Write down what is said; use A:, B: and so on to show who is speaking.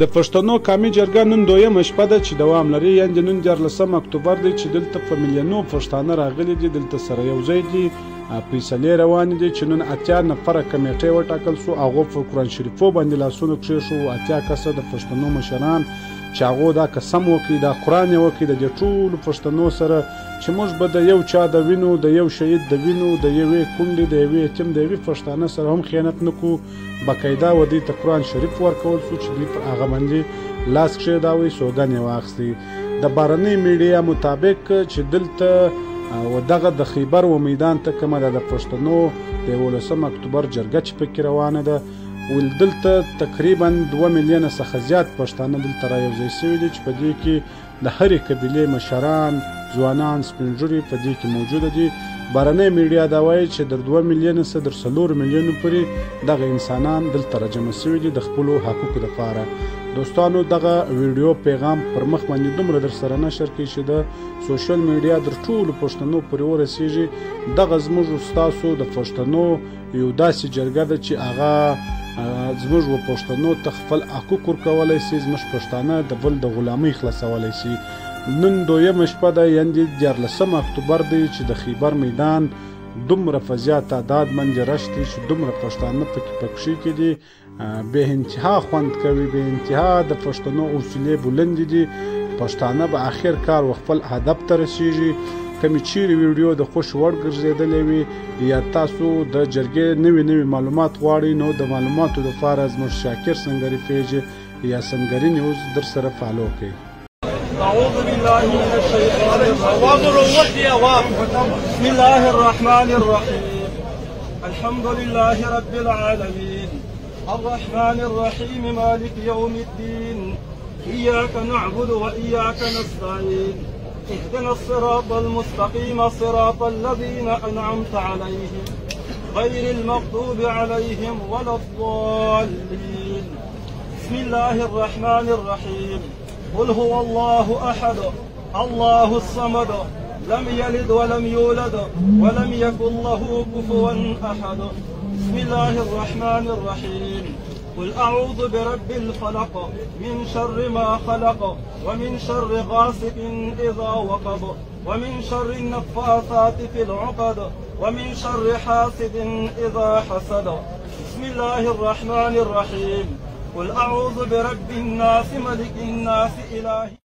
A: د پښتنو قومي جرګه نن دویمه شپه ده چې دوام لري، یعنې نن 14 اکتوبر دی چې دلته په میلیونو پښتانه راغلي دي، دلته سره یو ځای دي، فیصلې روانې دي چې نن 80 نفره کمیټې وټاکل سو. هغو په قرآن شریفو باندې لاسونه کښېښو، 80 کسه د پښتنو مشران چې هغو دا قسم وکړي، دا قرآن یې وکړي د دې ټولو پښتنو سره چې موږ به د یو چا د وینو، د یو شهید د وینو، د یوې کونډې، د یوې یتیم، د یوې پښتانه سره هم خیانت نه کوو. باقاعده و دوی ته قرآن شریف ورکول سو چې دوی پر هغه باندې لاس کښېښوداوی، سوګند یې واخیستې. د بهرنۍ میډیا مطابق چې دلته و دغه د خیبر و میدان ته کومه ده د پښتنو د 11 اکتوبر جرګه چې پکې روانه ده، ول دلته تقریبا 2 میلیونه څخه زیات پښتانه دلته را یوځای سوي دي چې په دې کې د هرې قبیلې مشران، ځوانان، سپین ږیري په دې کې موجوده دي. بهرنۍ میډیا دا وایي چې در 2 میلیونه څخه در 4 میلیونو پورې دغه انسانان دلته راجمع سوي دي د خپلو حقوقو دپاره. دوستانو دغه ویډیو پیغام پر مخ باندې دومره در سره نشر کړئ چې د سوشل میډیا در ټولو پښتنو پورې ورسیږي. دغه زموږ ستاسو د پښتنو یو داسې جرګه ده چې هغه زموږ و پښتنو ته خپل حقوق ورکولی سي، زموږ پښتانه د بل د غلامۍ خلاصولی سي. نن دویمه شپه ده، یعنې 14 اکتوبر دی چې د خیبر میدان دومره په زیات تعداد باندې رش دي چې دومره پښتانه پکې کې دي، بې انتها خوند کوي، بې انتها د پښتنو حوصلې بلندې دي. پښتانه به آخر کار و خپل هدف ته رسیږي. کمې چیرې ویډیو د خوش وړ ګرځېدلې وي یا تاسو د جرګې نوي معلومات غواړئ، نو د معلوماتو دپاره زموږ شاکر سنګري پیج یا سنګري نیوز در سره فالو کړئ.
B: أعوذ بالله من الشيطان الرجيم. بسم الله الرحمن الرحيم. الحمد لله رب العالمين الرحمن الرحيم مالك يوم الدين إياك نعبد وإياك نستعين اهدنا الصراط المستقيم صراط الذين أنعمت عليهم غير المغضوب عليهم ولا الضالين. بسم الله الرحمن الرحيم. قل هو الله أحد الله الصمد لم يلد ولم يولد ولم يكن له كفوا أحد. بسم الله الرحمن الرحيم. قل أعوذ برب الفلق من شر ما خلق ومن شر غاسق إذا وقب ومن شر النفاثات في العقد ومن شر حاسد إذا حسد. بسم الله الرحمن الرحيم. قل أعوذ برب الناس ملك الناس إله